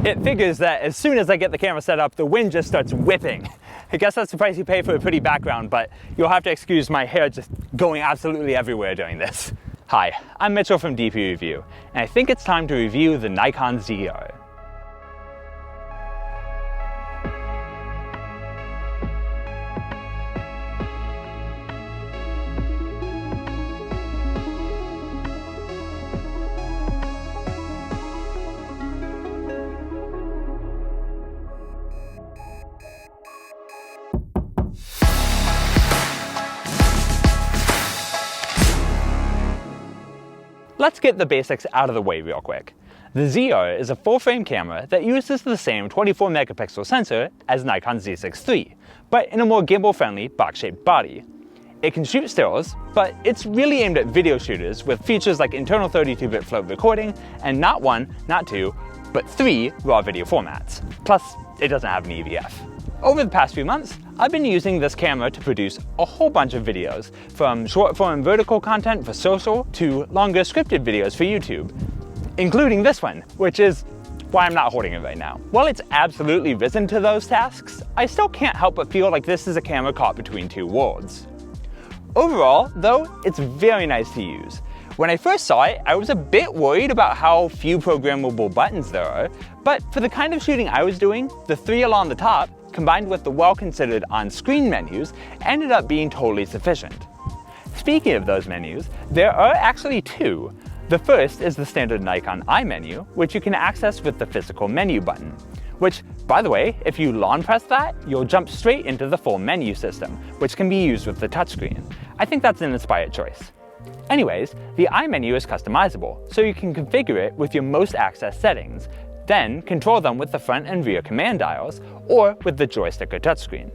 It figures that as soon as I get the camera set up, the wind just starts whipping. I guess that's the price you pay for a pretty background, but you'll have to excuse my hair just going absolutely everywhere during this. Hi, I'm Mitchell from DPReview, and I think it's time to review the Nikon ZR. Let's get the basics out of the way real quick. The ZR is a full-frame camera that uses the same 24 megapixel sensor as Nikon Z6 III, but in a more gimbal-friendly box-shaped body. It can shoot stills, but it's really aimed at video shooters with features like internal 32-bit float recording and not one, not two, but 3 raw video formats. Plus, it doesn't have an EVF. Over the past few months, I've been using this camera to produce a whole bunch of videos, from short-form vertical content for social to longer scripted videos for YouTube, including this one, which is why I'm not holding it right now. While it's absolutely risen to those tasks, I still can't help but feel like this is a camera caught between two worlds. Overall, though, it's very nice to use. When I first saw it, I was a bit worried about how few programmable buttons there are, but for the kind of shooting I was doing, the 3 along the top, combined with the well-considered on-screen menus, ended up being totally sufficient. Speaking of those menus, there are actually 2. The first is the standard Nikon I menu, which you can access with the physical menu button. Which, by the way, if you long press that, you'll jump straight into the full menu system, which can be used with the touchscreen. I think that's an inspired choice. Anyways, the I menu is customizable, so you can configure it with your most accessed settings, then control them with the front and rear command dials, or with the joystick or touchscreen.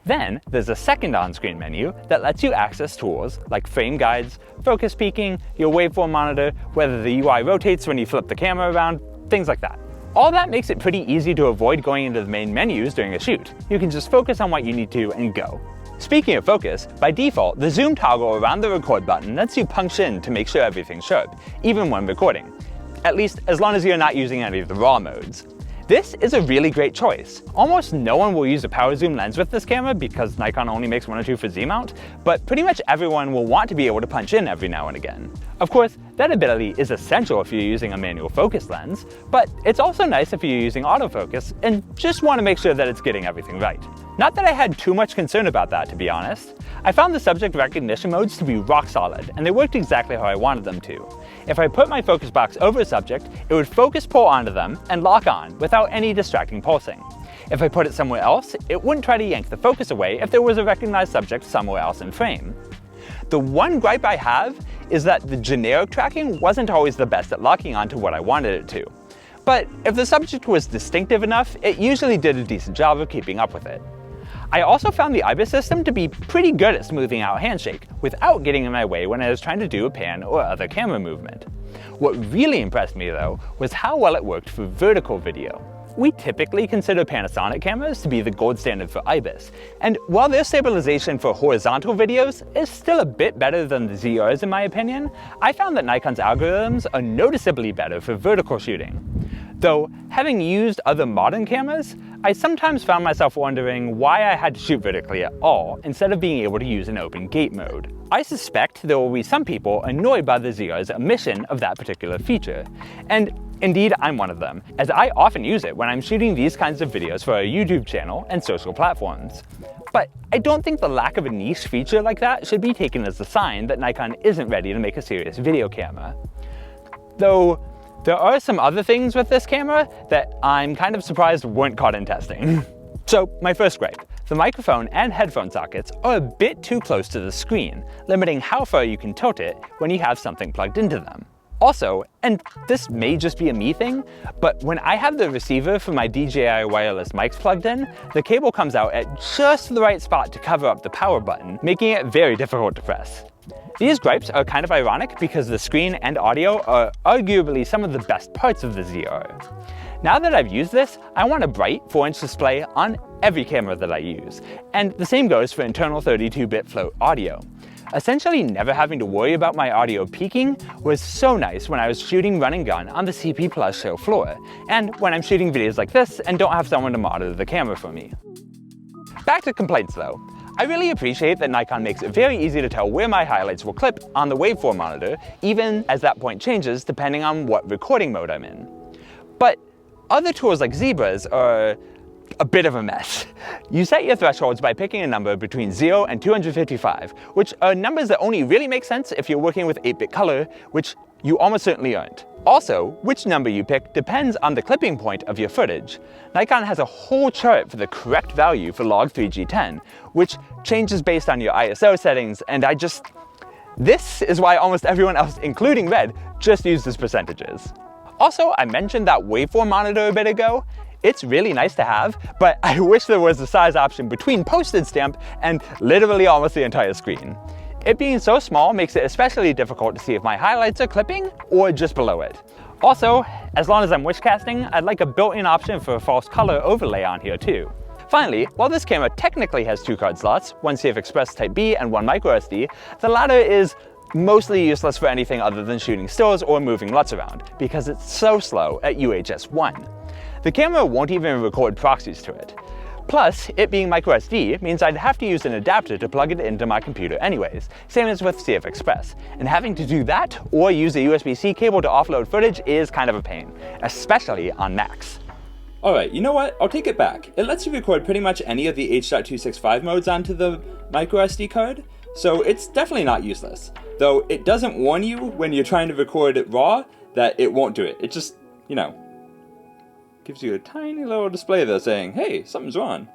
Then there's a second on-screen menu that lets you access tools like frame guides, focus peaking, your waveform monitor, whether the UI rotates when you flip the camera around, things like that. All that makes it pretty easy to avoid going into the main menus during a shoot. You can just focus on what you need to and go. Speaking of focus, by default, the zoom toggle around the record button lets you punch in to make sure everything's sharp, even when recording. At least as long as you're not using any of the raw modes. This is a really great choice. Almost no one will use a power zoom lens with this camera because Nikon only makes 1 or 2 for Z-mount, but pretty much everyone will want to be able to punch in every now and again. Of course, that ability is essential if you're using a manual focus lens, but it's also nice if you're using autofocus and just want to make sure that it's getting everything right. Not that I had too much concern about that, to be honest. I found the subject recognition modes to be rock solid, and they worked exactly how I wanted them to. If I put my focus box over a subject, it would focus pull onto them and lock on without any distracting pulsing. If I put it somewhere else, it wouldn't try to yank the focus away if there was a recognized subject somewhere else in frame. The one gripe I have is that the generic tracking wasn't always the best at locking onto what I wanted it to. But if the subject was distinctive enough, it usually did a decent job of keeping up with it. I also found the IBIS system to be pretty good at smoothing out handshake without getting in my way when I was trying to do a pan or other camera movement. What really impressed me though was how well it worked for vertical video. We typically consider Panasonic cameras to be the gold standard for IBIS, and while their stabilization for horizontal videos is still a bit better than the ZR's in my opinion, I found that Nikon's algorithms are noticeably better for vertical shooting. Though, having used other modern cameras, I sometimes found myself wondering why I had to shoot vertically at all, instead of being able to use an open gate mode. I suspect there will be some people annoyed by the ZR's omission of that particular feature, and indeed I'm one of them, as I often use it when I'm shooting these kinds of videos for our YouTube channel and social platforms. But I don't think the lack of a niche feature like that should be taken as a sign that Nikon isn't ready to make a serious video camera. Though, there are some other things with this camera that I'm kind of surprised weren't caught in testing. So, my first gripe. The microphone and headphone sockets are a bit too close to the screen, limiting how far you can tilt it when you have something plugged into them. Also, and this may just be a me thing, but when I have the receiver for my DJI wireless mics plugged in, the cable comes out at just the right spot to cover up the power button, making it very difficult to press. These gripes are kind of ironic because the screen and audio are arguably some of the best parts of the ZR. Now that I've used this, I want a bright 4-inch display on every camera that I use, and the same goes for internal 32-bit float audio. Essentially never having to worry about my audio peaking was so nice when I was shooting run and gun on the CP Plus show floor, and when I'm shooting videos like this and don't have someone to monitor the camera for me. Back to complaints though. I really appreciate that Nikon makes it very easy to tell where my highlights will clip on the waveform monitor, even as that point changes depending on what recording mode I'm in. But other tools like Zebras are a bit of a mess. You set your thresholds by picking a number between 0 and 255, which are numbers that only really make sense if you're working with 8-bit color, which you almost certainly aren't. Also, which number you pick depends on the clipping point of your footage. Nikon has a whole chart for the correct value for log 3G10, which changes based on your ISO settings, and this is why almost everyone else, including Red, just uses percentages. Also, I mentioned that waveform monitor a bit ago. It's really nice to have, but I wish there was a size option between postage stamp and literally almost the entire screen. It being so small makes it especially difficult to see if my highlights are clipping or just below it. Also, as long as I'm wish casting, I'd like a built-in option for a false color overlay on here too. Finally, while this camera technically has 2 card slots, one CFexpress Type B and one microSD, the latter is mostly useless for anything other than shooting stills or moving LUTs around, because it's so slow at UHS 1. The camera won't even record proxies to it. Plus, it being microSD means I'd have to use an adapter to plug it into my computer anyways, same as with CFexpress. And having to do that or use a USB-C cable to offload footage is kind of a pain, especially on Macs. Alright, you know what? I'll take it back. It lets you record pretty much any of the H.265 modes onto the microSD card, so it's definitely not useless. Though it doesn't warn you when you're trying to record it raw that it won't do it. It just, gives you a tiny little display there saying, hey, something's wrong.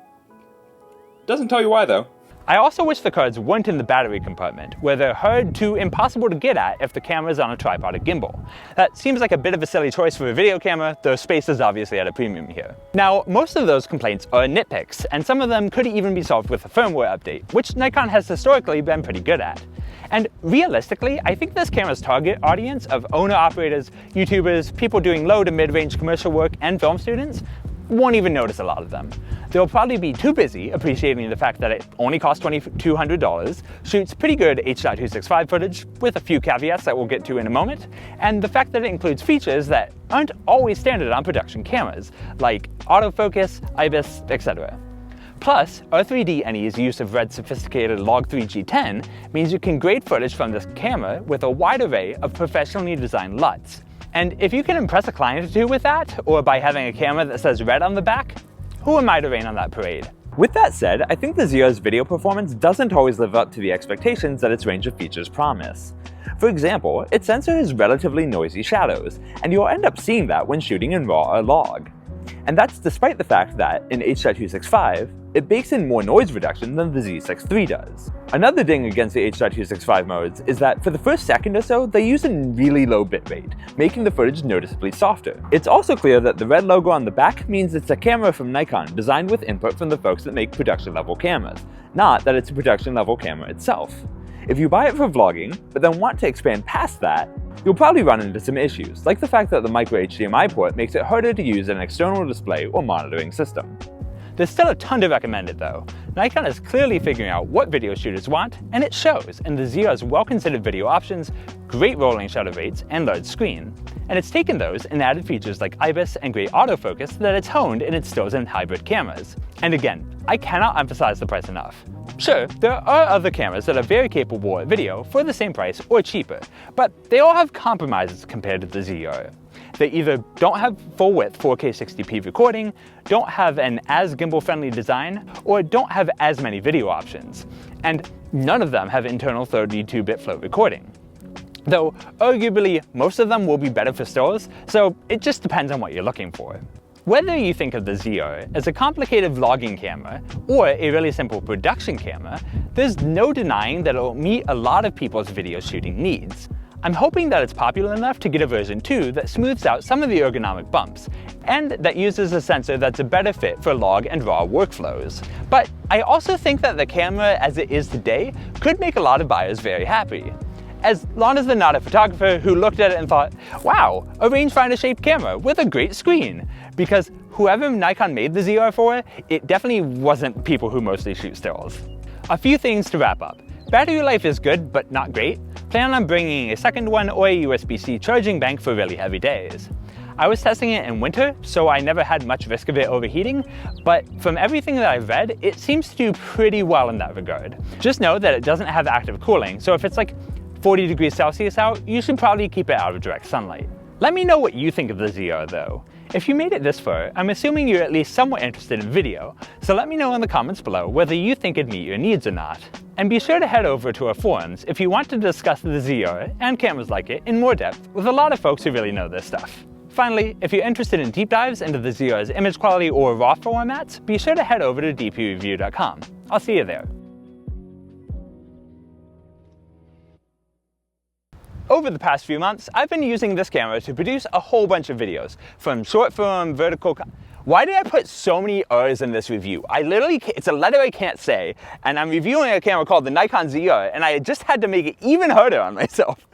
Doesn't tell you why though. I also wish the cards weren't in the battery compartment, where they're hard to impossible to get at if the camera's on a tripod or gimbal. That seems like a bit of a silly choice for a video camera, though space is obviously at a premium here. Now, most of those complaints are nitpicks, and some of them could even be solved with a firmware update, which Nikon has historically been pretty good at. And realistically, I think this camera's target audience of owner-operators, YouTubers, people doing low to mid-range commercial work, and film students won't even notice a lot of them. They'll probably be too busy appreciating the fact that it only costs $2,200, shoots pretty good H.265 footage, with a few caveats that we'll get to in a moment, and the fact that it includes features that aren't always standard on production cameras, like autofocus, IBIS, etc. Plus, R3D NE's use of Red's sophisticated log 3G10 means you can grade footage from this camera with a wide array of professionally designed LUTs. And if you can impress a client or two with that, or by having a camera that says Red on the back, who am I to rain on that parade? With that said, I think the ZR's video performance doesn't always live up to the expectations that its range of features promise. For example, its sensor has relatively noisy shadows, and you'll end up seeing that when shooting in RAW or log. And that's despite the fact that, in H.265, it bakes in more noise reduction than the Z6 III does. Another ding against the H.265 modes is that for the first second or so, they use a really low bitrate, making the footage noticeably softer. It's also clear that the red logo on the back means it's a camera from Nikon designed with input from the folks that make production-level cameras, not that it's a production-level camera itself. If you buy it for vlogging, but then want to expand past that, you'll probably run into some issues, like the fact that the micro HDMI port makes it harder to use an external display or monitoring system. There's still a ton to recommend it though. Nikon is clearly figuring out what video shooters want, and it shows in the ZR's well-considered video options, great rolling shutter rates, and large screen. And it's taken those and added features like IBIS and great autofocus that it's honed in its stills and hybrid cameras. And again, I cannot emphasize the price enough. Sure, there are other cameras that are very capable at video for the same price or cheaper, but they all have compromises compared to the ZR. They either don't have full-width 4K 60p recording, don't have an as gimbal-friendly design, or don't have as many video options. And none of them have internal 32-bit float recording. Though, arguably, most of them will be better for stills, so it just depends on what you're looking for. Whether you think of the ZR as a complicated vlogging camera or a really simple production camera, there's no denying that it'll meet a lot of people's video shooting needs. I'm hoping that it's popular enough to get a version 2 that smooths out some of the ergonomic bumps, and that uses a sensor that's a better fit for log and raw workflows. But I also think that the camera as it is today could make a lot of buyers very happy. As long as they're not a photographer who looked at it and thought, wow, a rangefinder-shaped camera with a great screen. Because whoever Nikon made the ZR for, it definitely wasn't people who mostly shoot stills. A few things to wrap up. Battery life is good, but not great. Plan on bringing a second one or a USB-C charging bank for really heavy days. I was testing it in winter, so I never had much risk of it overheating, but from everything that I've read, it seems to do pretty well in that regard. Just know that it doesn't have active cooling, so if it's like 40 degrees Celsius out, you should probably keep it out of direct sunlight. Let me know what you think of the ZR though. If you made it this far, I'm assuming you're at least somewhat interested in video, so let me know in the comments below whether you think it'd meet your needs or not. And be sure to head over to our forums if you want to discuss the ZR and cameras like it in more depth with a lot of folks who really know this stuff. Finally, if you're interested in deep dives into the ZR's image quality or RAW formats, be sure to head over to DPReview.com. I'll see you there. Over the past few months, I've been using this camera to produce a whole bunch of videos, from short form, vertical. Why did I put so many R's in this review? It's a letter I can't say, and I'm reviewing a camera called the Nikon ZR, and I just had to make it even harder on myself.